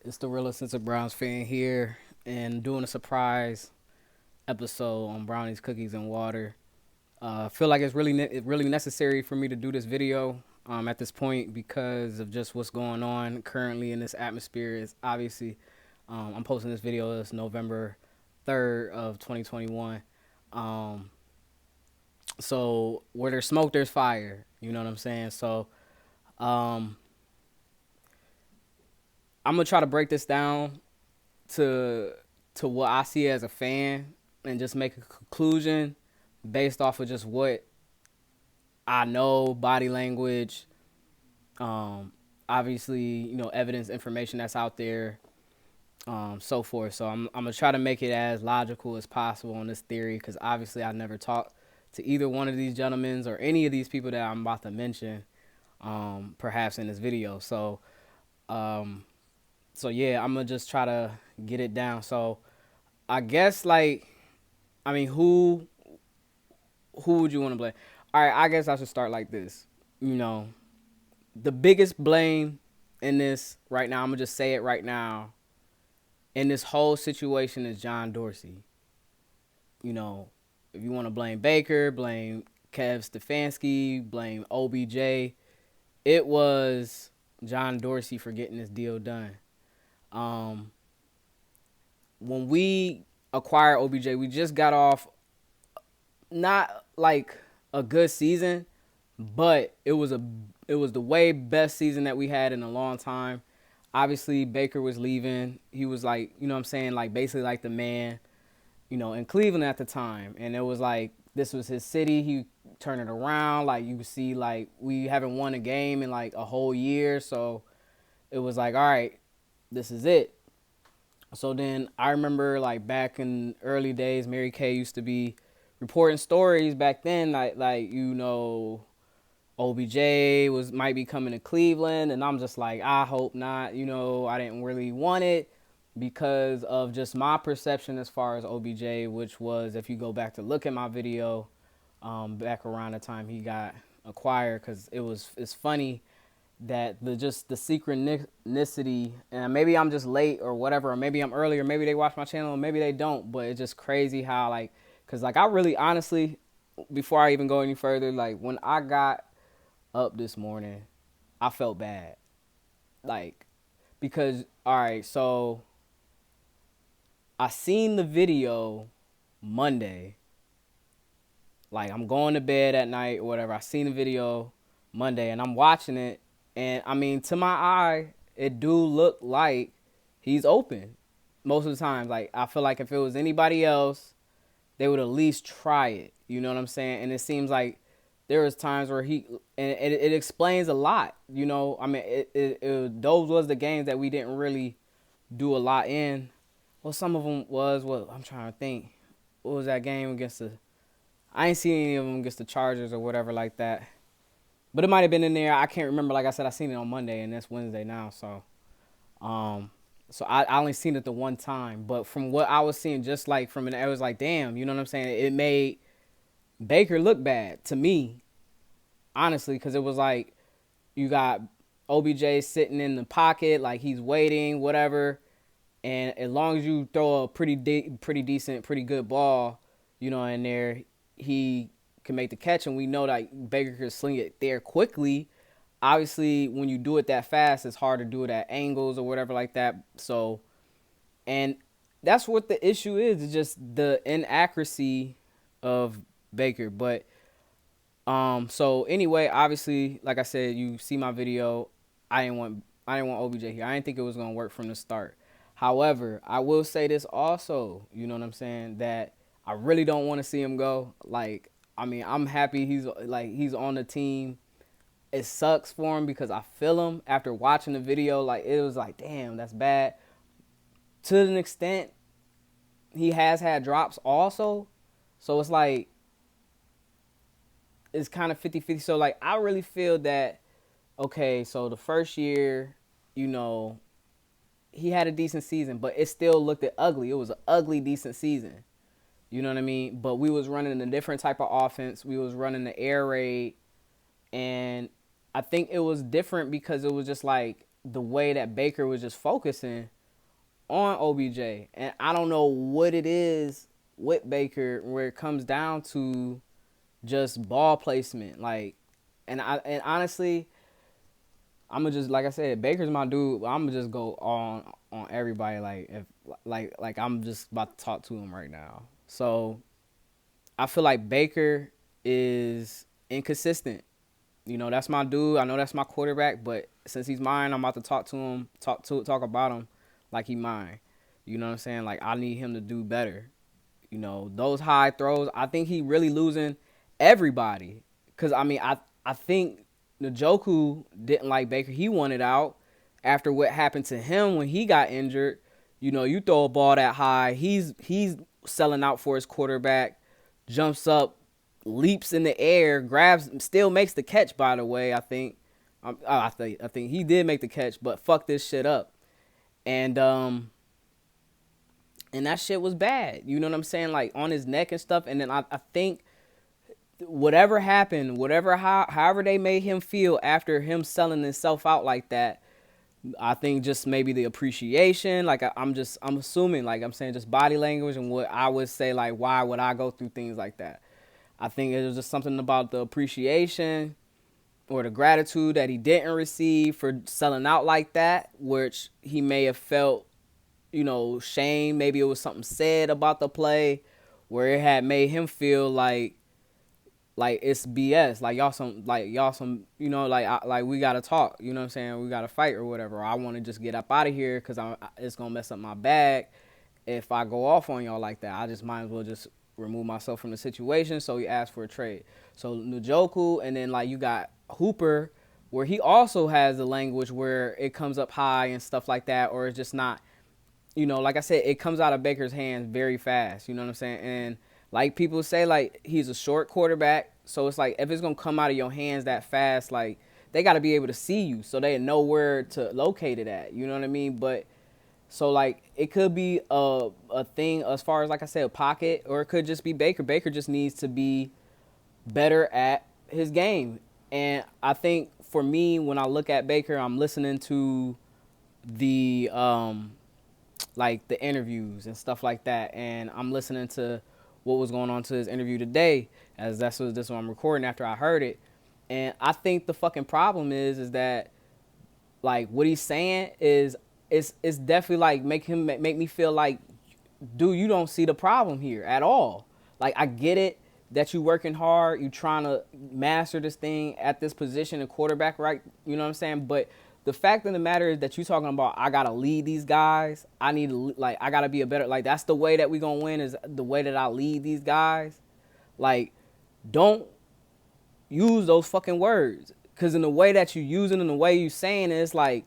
It's the realest sense of Browns fan here, and doing a surprise episode on brownies, cookies, and water. I feel like it's really necessary for me to do this video at this point because of just what's going on currently in this atmosphere. Is obviously I'm posting this video. It's November 3rd of 2021. Um, so where there's smoke, there's fire. You know what I'm saying? So um, I'm gonna try to break this down to what I see as a fan and just make a conclusion based off of just what I know, body language, um, obviously, evidence, information that's out there, so forth. So I'm gonna try to make it as logical as possible on this theory because obviously I never talked to either one of these gentlemen or any of these people that I'm about to mention, perhaps in this video. Um, so yeah, I'm gonna just try to get it down. So I guess who would you want to blame? All right, I guess I should start like this. You know, the biggest blame in this right now, I'm gonna just say it right now. In this whole situation is John Dorsey. You know, if you want to blame Baker, blame Kev Stefanski, blame OBJ, it was John Dorsey for getting this deal done. Um, when we acquired OBJ, we just got off not like a good season, but it was the way best season that we had in a long time. Obviously, Baker was leaving. He was like, you know what I'm saying, like basically like the man, in Cleveland at the time. And it was like this was his city. He turned it around. Like you see, like we haven't won a game in like a whole year. So it was like, all right, this is it. So then I remember like back in early days, Mary Kay used to be reporting stories back then, OBJ might be coming to Cleveland, and I'm just like, I hope not. I didn't really want it because of just my perception as far as OBJ, which was, if you go back to look at my video, back around the time he got acquired, because it's funny that the synchronicity, and maybe I'm just late or whatever, or maybe I'm early, or maybe they watch my channel, or maybe they don't, but it's just crazy how because I really honestly, before I even go any further, like when I got up this morning, I felt bad, like because all right, so I seen the video Monday, like I'm going to bed at night or whatever. I seen the video Monday and I'm watching it, and I mean, to my eye, it do look like he's open most of the time. Like I feel like if it was anybody else, they would at least try it. You know what I'm saying? And it seems like there was times where it explains a lot. I mean, those was the games that we didn't really do a lot in. Well, some of them was, I'm trying to think. What was that game against I ain't seen any of them against the Chargers or whatever like that. But it might have been in there. I can't remember. Like I said, I seen it on Monday, and that's Wednesday now. So I only seen it the one time. But from what I was seeing, just like from it was like, damn, you know what I'm saying? It made Baker look bad to me, honestly, because it was like you got OBJ sitting in the pocket, like he's waiting, whatever. And as long as you throw a pretty decent, pretty good ball, in there, he can make the catch. And we know that Baker can sling it there quickly. Obviously, when you do it that fast, it's hard to do it at angles or whatever like that. So, and that's what the issue is. It's just the inaccuracy of Baker. But so anyway, obviously, like I said, you see my video. I didn't want OBJ here. I didn't think it was gonna work from the start. However, I will say this also. You know what I'm saying? That I really don't want to see him go. Like, I mean, I'm happy he's on the team. It sucks for him because I feel him after watching the video. Like, it was like, damn, that's bad. To an extent, he has had drops also. So it's like, it's kind of 50-50. So, like, I really feel that, okay, so the first year, he had a decent season, but it still looked ugly. It was an ugly, decent season. You know what I mean? But we was running a different type of offense. We was running the air raid. And I think it was different because it was just like the way that Baker was just focusing on OBJ, and I don't know what it is with Baker where it comes down to just ball placement. Like, and honestly, I'm gonna just, like I said, Baker's my dude. I'm gonna just go on everybody. Like, if like I'm just about to talk to him right now. So I feel like Baker is inconsistent. You know, that's my dude. I know that's my quarterback, but since he's mine, I'm about to talk to him, talk about him like he mine. You know what I'm saying? Like, I need him to do better. You know, those high throws, I think he really losing everybody. Cause I mean, I think Njoku didn't like Baker. He wanted out after what happened to him when he got injured. You know, you throw a ball that high, he's selling out for his quarterback, jumps up, leaps in the air, grabs, still makes the catch. By the way, I think he did make the catch, but fuck this shit up, and that shit was bad. You know what I'm saying? Like, on his neck and stuff. And then I think whatever happened, however they made him feel after him selling himself out like that, I think just maybe the appreciation, like I'm assuming, like I'm saying, just body language and what I would say, like, why would I go through things like that? I think it was just something about the appreciation or the gratitude that he didn't receive for selling out like that, which he may have felt, you know, shame. Maybe it was something said about the play where it had made him feel like it's BS. Like y'all some, you know, like we gotta talk. You know what I'm saying? We gotta fight or whatever. I want to just get up out of here because it's gonna mess up my bag if I go off on y'all like that. I just might as well just remove myself from the situation. So he asked for a trade. So Njoku, and then like you got Hooper, where he also has the language where it comes up high and stuff like that, or it's just not. You know, like I said, it comes out of Baker's hands very fast. You know what I'm saying? And like people say, like, he's a short quarterback. So it's like, if it's going to come out of your hands that fast, like, they got to be able to see you so they know where to locate it at. You know what I mean? But so, like, it could be a thing as far as, like I said, a pocket, or it could just be Baker. Baker just needs to be better at his game. And I think for me, when I look at Baker, I'm listening to the like the interviews and stuff like that, and I'm listening to what was going on to his interview today, as this what I'm recording after I heard it. And I think the fucking problem is that, like, what he's saying is it's definitely like make me feel like, dude, you don't see the problem here at all. Like, I get it that you working hard, you trying to master this thing at this position of quarterback, right? You know what I'm saying? But the fact of the matter is that you talking about, I gotta lead these guys. I need to, like, I gotta be a better, like, that's the way that we gonna win, is the way that I lead these guys. Like, don't use those fucking words, because in the way that you using, in the way you saying it, it's like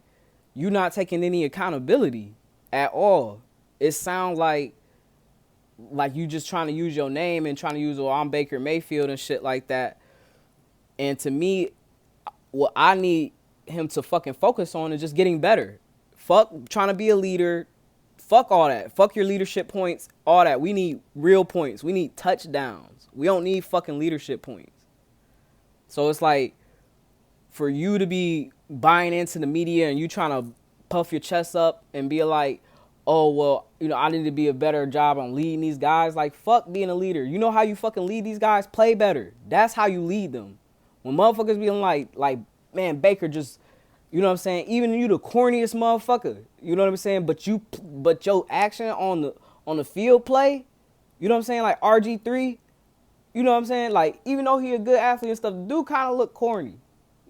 you not taking any accountability at all. It sounds like you just trying to use your name and trying to use, oh, I'm Baker Mayfield and shit like that. And to me, what I need him to fucking focus on is just getting better. Fuck trying to be a leader. Fuck all that. Fuck your leadership points, all that. We need real points. We need touchdowns. We don't need fucking leadership points. So it's like, for you to be buying into the media and you trying to puff your chest up and be like, oh, well, you know, I need to be a better job on leading these guys. Like, fuck being a leader. You know how you fucking lead these guys? Play better. That's how you lead them. When motherfuckers being like, man, Baker just, you know what I'm saying? Even you the corniest motherfucker, you know what I'm saying? But your action on the field play, you know what I'm saying? Like RG3, you know what I'm saying? Like, even though he a good athlete and stuff, the dude kind of look corny.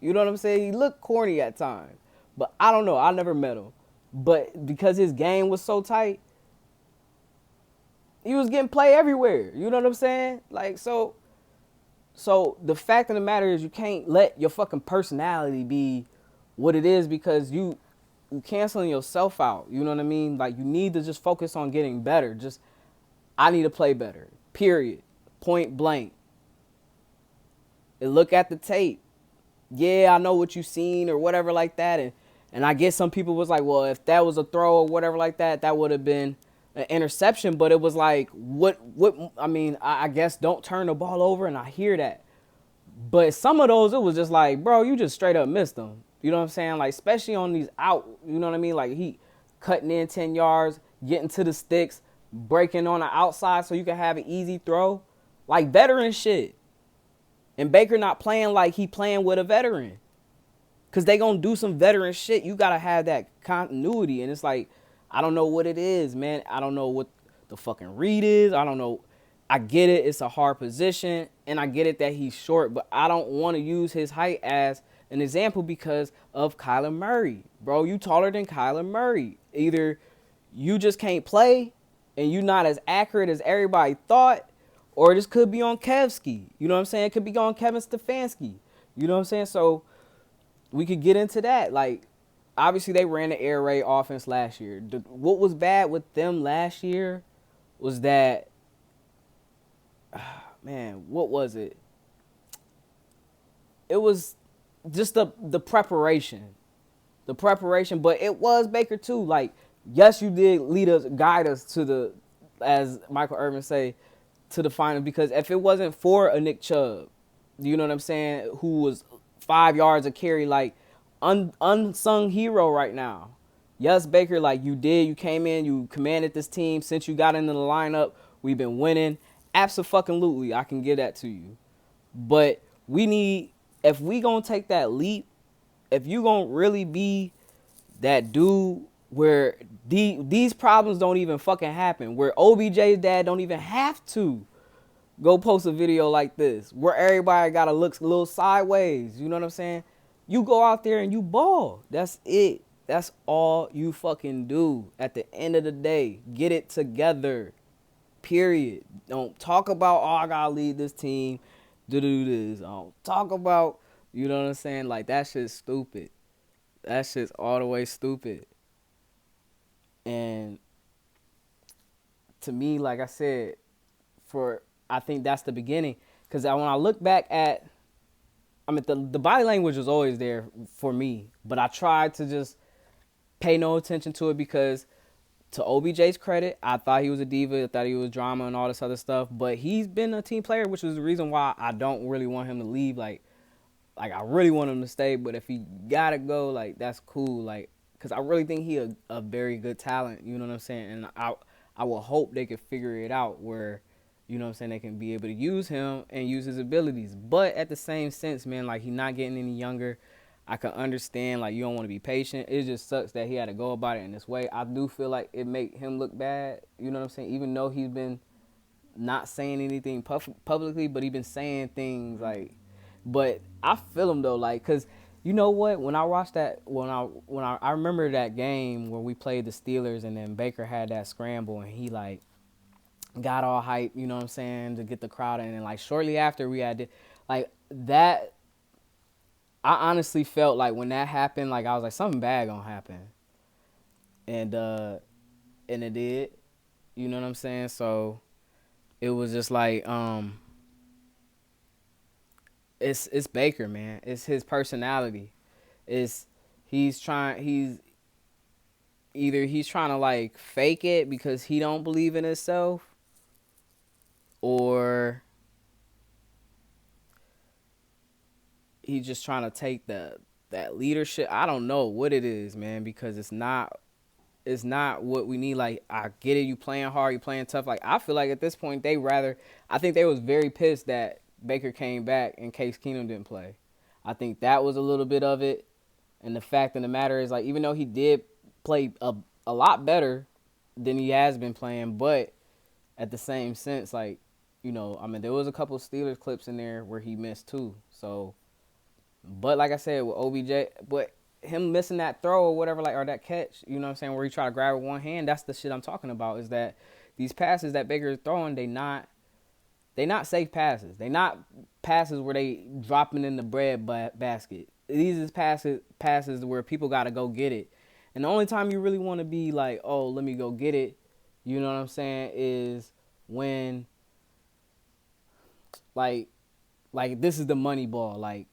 You know what I'm saying? He looked corny at times. But I don't know. I never met him. But because his game was so tight, he was getting play everywhere. You know what I'm saying? Like, so the fact of the matter is, you can't let your fucking personality be what it is, because you canceling yourself out. You know what I mean? Like, you need to just focus on getting better. Just, I need to play better. Period. Point blank. And look at the tape. Yeah, I know what you seen or whatever like that. And I guess some people was like, well, if that was a throw or whatever like that, that would have been an interception. But it was like, what, I mean, I guess don't turn the ball over, and I hear that. But some of those, it was just like, bro, you just straight up missed them. You know what I'm saying? Like, especially on these out, you know what I mean? Like, cutting in 10 yards, getting to the sticks, breaking on the outside so you can have an easy throw. Like veteran shit. And Baker not playing like he playing with a veteran. Because they going to do some veteran shit. You got to have that continuity. And it's like, I don't know what it is, man. I don't know what the fucking read is. I don't know. I get it. It's a hard position. And I get it that he's short. But I don't want to use his height as an example because of Kyler Murray. Bro, you taller than Kyler Murray. Either you just can't play and you not as accurate as everybody thought, or this could be on Kevsky. You know what I'm saying? It could be on Kevin Stefanski. You know what I'm saying? So we could get into that. Like, obviously they ran the air raid offense last year. What was bad with them last year was that, man, what was it? It was just the preparation. The preparation, but it was Baker too. Like, yes, you did guide us to the, as Michael Irvin say, to the finals, because if it wasn't for a Nick Chubb, you know what I'm saying, who was 5 yards a carry, like unsung hero right now. Yes, Baker, like you came in, you commanded this team since you got into the lineup. We've been winning. Abso-fucking-lutely, I can give that to you. But we need, if we gonna take that leap, if you gonna really be that dude where these problems don't even fucking happen, where OBJ's dad don't even have to go post a video like this, where everybody gotta look a little sideways, you know what I'm saying? You go out there and you ball. That's it. That's all you fucking do. At the end of the day, get it together. Period. Don't talk about, oh, I gotta lead this team to do this. Don't talk about, you know what I'm saying? Like, that shit's stupid. That shit's all the way stupid. And to me, like I said, I think that's the beginning. Because when I look back at, I mean, the body language was always there for me. But I tried to just pay no attention to it because, to OBJ's credit, I thought he was a diva. I thought he was drama and all this other stuff. But he's been a team player, which is the reason why I don't really want him to leave. Like I really want him to stay. But if he got to go, like, that's cool. Like, because I really think he a very good talent. You know what I'm saying? And I will hope they could figure it out where, you know what I'm saying, they can be able to use him and use his abilities. But at the same sense, man, like, he's not getting any younger. I can understand, like, you don't want to be patient. It just sucks that he had to go about it in this way. I do feel like it make him look bad, you know what I'm saying? Even though he's been not saying anything publicly, but he been saying things, like, but I feel him, though, like, because, you know what? When I watched that, I remember that game where we played the Steelers and then Baker had that scramble and he, like, got all hype, you know what I'm saying, to get the crowd in. And, like, shortly after we had, like, that, I honestly felt like when that happened, like, I was like, something bad gonna happen. And it did. You know what I'm saying? So it was just like, it's Baker, man. It's his personality. He's trying to, like, fake it because he don't believe in himself, or he's just trying to take that leadership. I don't know what it is, man, because it's not what we need. Like, I get it, you playing hard, you playing tough. Like, I feel like at this point I think they was very pissed that Baker came back and Case Keenum didn't play. I think that was a little bit of it. And the fact of the matter is, like, even though he did play a lot better than he has been playing, but at the same sense, like, you know, I mean, there was a couple Steelers clips in there where he missed too. So, but like I said, with OBJ, but him missing that throw or whatever, like, or that catch, you know what I'm saying, where he try to grab it with one hand, that's the shit I'm talking about, is that these passes that Baker is throwing, they not safe passes. They not passes where they dropping in the bread basket. These is passes where people got to go get it. And the only time you really want to be like, oh, let me go get it, you know what I'm saying, is when, like this is the money ball. Like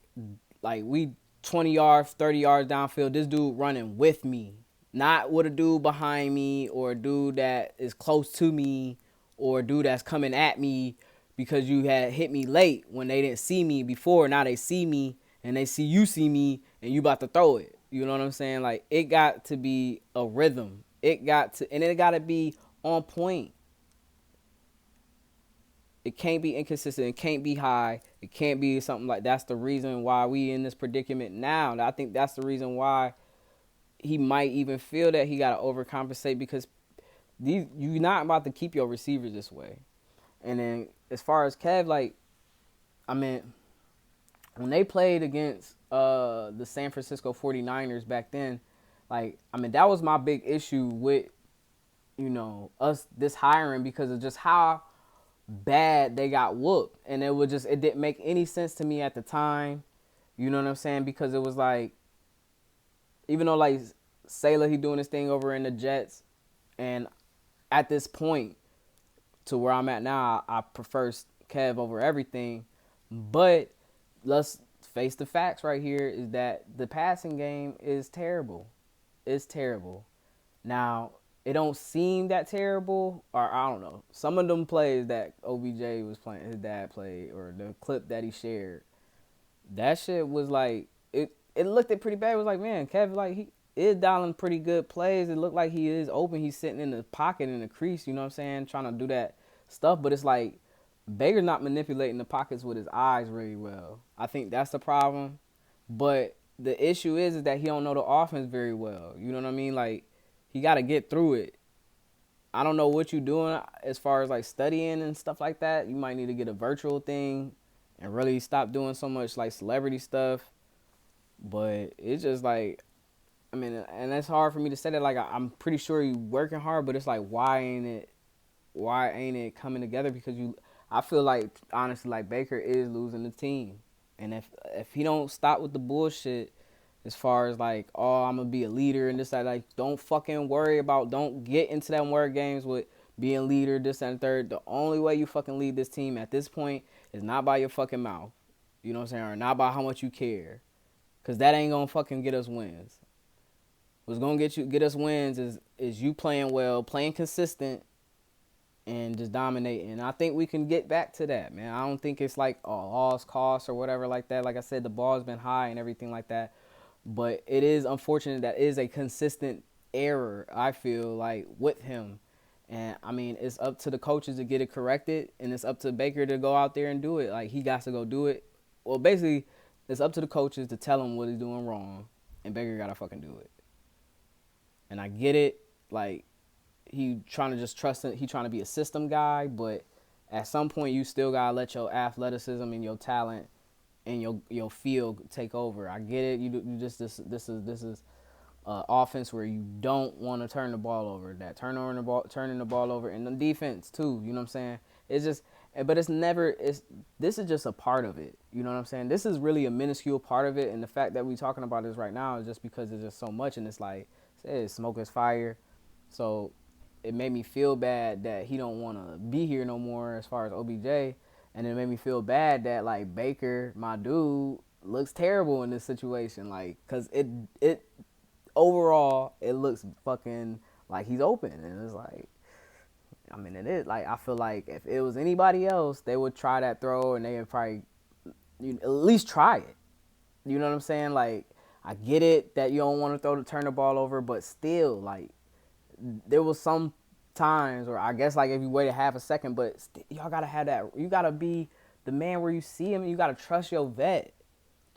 we 20 yards, 30 yards downfield, this dude running with me. Not with a dude behind me or a dude that is close to me or a dude that's coming at me because you had hit me late when they didn't see me before. Now they see me and they see me and you about to throw it. You know what I'm saying? Like, it got to be a rhythm. It got to be on point. It can't be inconsistent. It can't be high. It can't be something like that's the reason why we in this predicament now. And I think that's the reason why he might even feel that he got to overcompensate because you're not about to keep your receivers this way. And then as far as Kev, like, I mean, when they played against the San Francisco 49ers back then, like, I mean, that was my big issue with, us this hiring because of just how bad they got whooped. And it didn't make any sense to me at the time. You know what I'm saying? Because it was like, even though, like, Saylor, he doing his thing over in the Jets, and at this point, to where I'm at now, I prefer Kev over everything. But let's face the facts right here is that the passing game is terrible. It's terrible. Now, it don't seem that terrible, or I don't know. Some of them plays that OBJ was playing, his dad played, or the clip that he shared, that shit was like, it looked it pretty bad. It was like, man, Kev, like, he is dialing pretty good plays. It looked like he is open. He's sitting in the pocket in the crease, you know what I'm saying, trying to do that stuff. But it's like Baker's not manipulating the pockets with his eyes really well. I think that's the problem. But the issue is that he don't know the offense very well. You know what I mean? Like, he got to get through it. I don't know what you're doing as far as, like, studying and stuff like that. You might need to get a virtual thing and really stop doing so much, like, celebrity stuff. But it's just like, I mean, and it's hard for me to say that. Like, I'm pretty sure you're working hard, but it's like, why ain't it coming together? Because I feel like, honestly, like, Baker is losing the team. And if he don't stop with the bullshit as far as, like, oh, I'm going to be a leader and this, that, like, don't fucking worry about, don't get into them word games with being leader, this, and third. The only way you fucking lead this team at this point is not by your fucking mouth. You know what I'm saying? Or not by how much you care. Because that ain't going to fucking get us wins. What's going to get us wins is you playing well, playing consistent, and just dominating. And I think we can get back to that, man. I don't think it's like lost cost or whatever like that. Like I said, the ball's been high and everything like that. But it is unfortunate that is a consistent error, I feel like, with him. And, I mean, it's up to the coaches to get it corrected, and it's up to Baker to go out there and do it. Like, he got to go do it. Well, basically, it's up to the coaches to tell him what he's doing wrong, and Baker got to fucking do it. And I get it, like, he trying to just trust it. He trying to be a system guy, but at some point you still got to let your athleticism and your talent and your field take over. I get it. You just this is offense where you don't want to turn the ball over. That turning the ball over, and the defense too. You know what I'm saying? It's just, but this is just a part of it. You know what I'm saying? This is really a minuscule part of it, and the fact that we talking about this right now is just because there's just so much, and it's like, it's smoke is fire. So it made me feel bad that he don't want to be here no more as far as OBJ. And it made me feel bad that, like, Baker, my dude, looks terrible in this situation. Like, because it overall, it looks fucking like he's open. And it's like, I mean, it is. Like, I feel like if it was anybody else, they would try that throw and they would probably at least try it. You know what I'm saying? Like, I get it that you don't want to turn the ball over, but still, like, there was some times, or I guess, like, if you waited half a second, but y'all got to have that. You got to be the man where you see him. You got to trust your vet.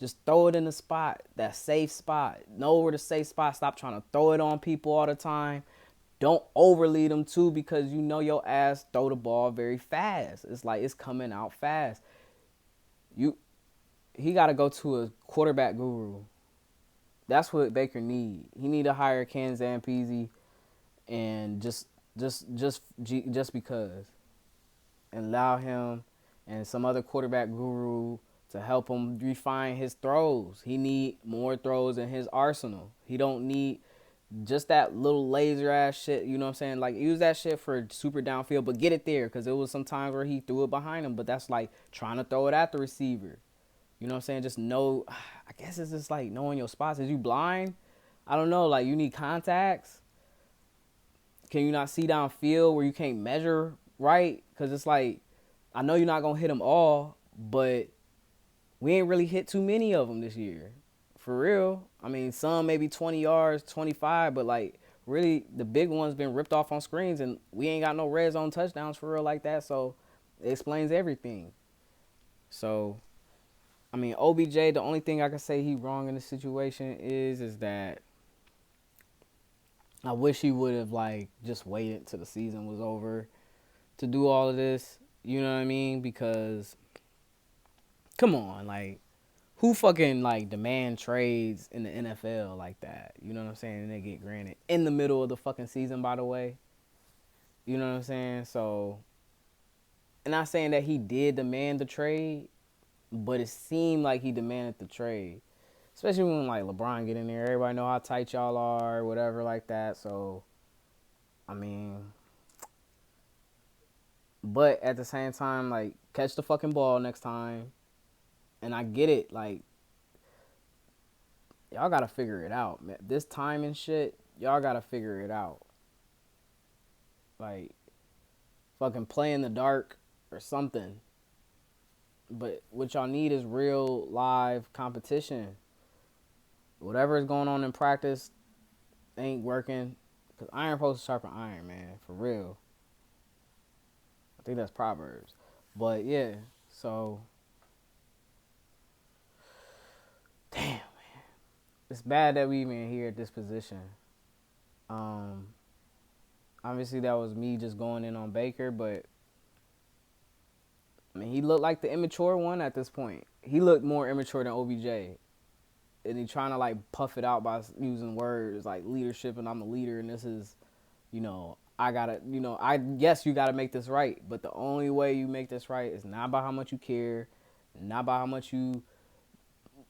Just throw it in the spot, that safe spot. Know where the safe spot. Stop trying to throw it on people all the time. Don't overlead them, too, because you know your ass throw the ball very fast. It's like it's coming out fast. He got to go to a quarterback guru. That's what Baker need. He need to hire Ken Zampese and just because, and allow him and some other quarterback guru to help him refine his throws. He need more throws in his arsenal. He don't need just that little laser ass shit, you know what I'm saying? Like, use that shit for super downfield, but get it there, because it was some times where he threw it behind him, but that's like trying to throw it at the receiver. You know what I'm saying? Just know, I guess it's just like knowing your spots. Is you blind? I don't know. Like, you need contacts. Can you not see downfield where you can't measure right? Because it's like, I know you're not going to hit them all, but we ain't really hit too many of them this year. For real. I mean, some maybe 20 yards, 25, but, like, really the big ones been ripped off on screens, and we ain't got no red zone touchdowns for real like that. So it explains everything. So I mean, OBJ, the only thing I can say he wrong in the situation is that I wish he would have like just waited till the season was over to do all of this. You know what I mean? Because come on, like who fucking like demand trades in the NFL like that? You know what I'm saying? And they get granted in the middle of the fucking season, by the way. You know what I'm saying? So, and not saying that he did demand the trade, but it seemed like he demanded the trade. Especially when like LeBron get in there, everybody know how tight y'all are, whatever like that. So, I mean, but at the same time, like catch the fucking ball next time. And I get it, like y'all gotta figure it out, man. This time and shit, y'all gotta figure it out. Like, fucking play in the dark or something. But what y'all need is real live competition. Whatever is going on in practice ain't working. Because iron supposed to sharpen iron, man. For real. I think that's Proverbs. But yeah, so. Damn, man. It's bad that we even here at this position. Obviously, that was me just going in on Baker, but I mean, he looked like the immature one at this point. He looked more immature than OBJ. And he trying to, like, puff it out by using words like leadership and I'm the leader and this is, you know, I got to, you know, I guess you got to make this right. But the only way you make this right is not by how much you care, not by how much you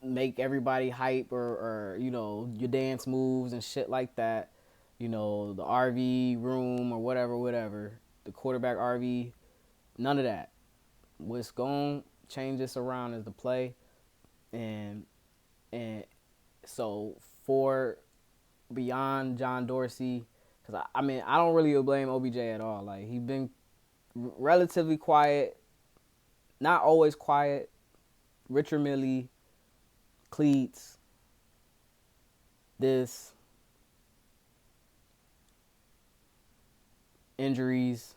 make everybody hype or you know, your dance moves and shit like that. You know, the RV room or whatever, the quarterback RV, none of that. What's going to change this around is the play. And so for beyond John Dorsey, because I mean, I don't really blame OBJ at all. Like, he's been relatively quiet, not always quiet. Richard Millie, cleats, this, injuries,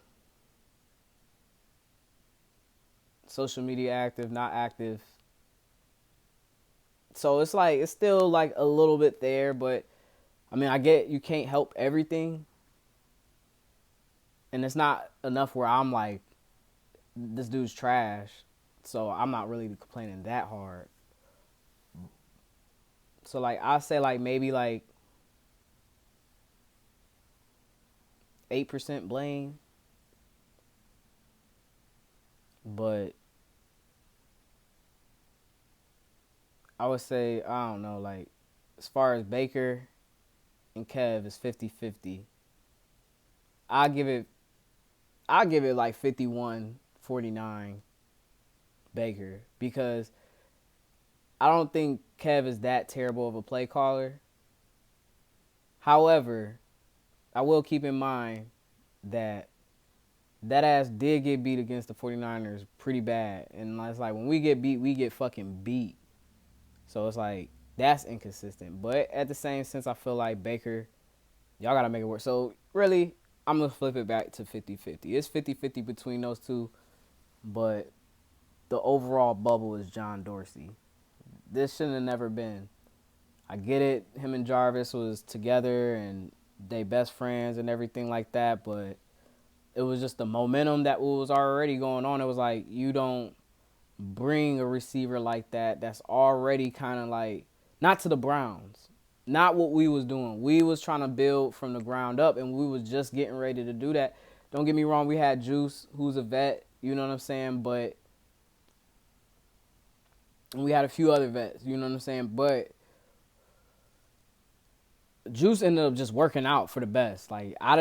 social media active, not active. So it's like, it's still like a little bit there, but I mean, I get you can't help everything. And it's not enough where I'm like, this dude's trash. So I'm not really complaining that hard. So like, I say like maybe like 8% blame. But I would say, I don't know, like as far as Baker and Kev is 50-50. I give it like 51-49 Baker, because I don't think Kev is that terrible of a play caller. However, I will keep in mind that ass did get beat against the 49ers pretty bad. And it's like, when we get beat, we get fucking beat. So it's like, that's inconsistent. But at the same sense, I feel like Baker, y'all got to make it work. So really, I'm going to flip it back to 50-50. It's 50-50 between those two. But the overall bubble is John Dorsey. This shouldn't have never been. I get it. Him and Jarvis was together and they best friends and everything like that. But it was just the momentum that was already going on. It was like, you don't bring a receiver like that that's already kind of like, not to the Browns, not what we was doing. We was trying to build from the ground up, and we was just getting ready to do that. Don't get me wrong, we had Juice, who's a vet, you know what I'm saying, but we had a few other vets, you know what I'm saying, but Juice ended up just working out for the best. Like, I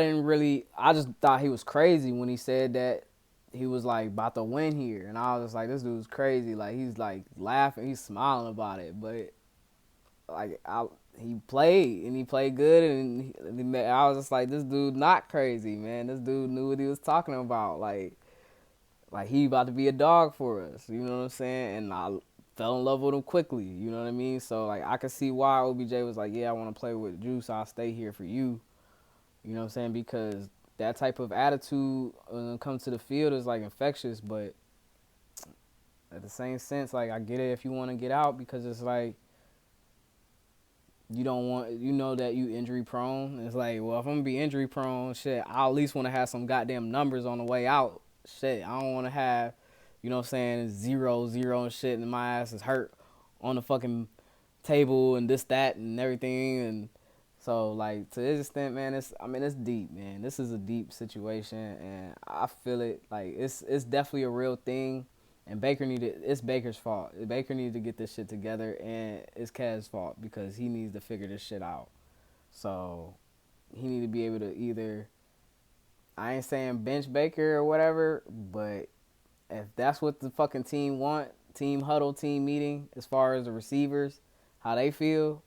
just thought he was crazy when he said that he was like about to win here. And I was just like, this dude's crazy. Like, he's like laughing, he's smiling about it. But like, he played and he played good. And I was just like, this dude not crazy, man. This dude knew what he was talking about. Like he about to be a dog for us. You know what I'm saying? And I fell in love with him quickly, you know what I mean? So, like, I could see why OBJ was like, yeah, I want to play with Juice. I'll stay here for you. You know what I'm saying? Because that type of attitude when it comes to the field is like infectious, but at the same sense, like I get it if you want to get out because it's like you don't want, you know that you injury prone. It's like, well, if I'm gonna be injury prone, shit, I at least want to have some goddamn numbers on the way out. Shit, I don't want to have, you know what I'm saying, 0-0 and shit, and my ass is hurt on the fucking table and this, that, and everything. And so, like, to this extent, man, it's deep, man. This is a deep situation, and I feel it. Like, it's definitely a real thing. And it's Baker's fault. Baker needed to get this shit together, and it's Kev's fault because he needs to figure this shit out. So he need to be able to either, I ain't saying bench Baker or whatever, but if that's what the fucking team want, team huddle, team meeting, as far as the receivers, how they feel,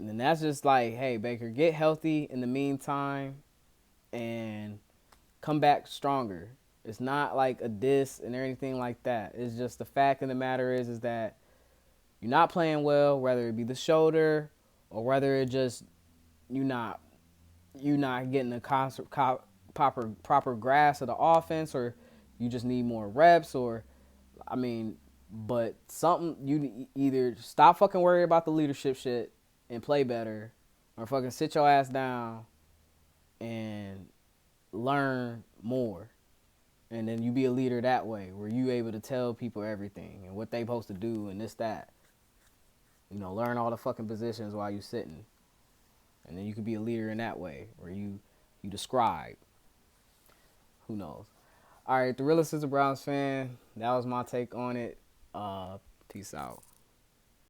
then that's just like, hey, Baker, get healthy in the meantime and come back stronger. It's not like a diss and anything like that. It's just the fact of the matter is that you're not playing well, whether it be the shoulder or whether it just you not getting a proper grasp of the offense, or you just need more reps, or I mean, but something you either stop fucking worrying about the leadership shit and play better, or fucking sit your ass down and learn more. And then you be a leader that way, where you able to tell people everything and what they supposed to do and this, that. You know, learn all the fucking positions while you sitting. And then you could be a leader in that way, where you describe. Who knows? All right, the realest is a Browns fan. That was my take on it. Peace out.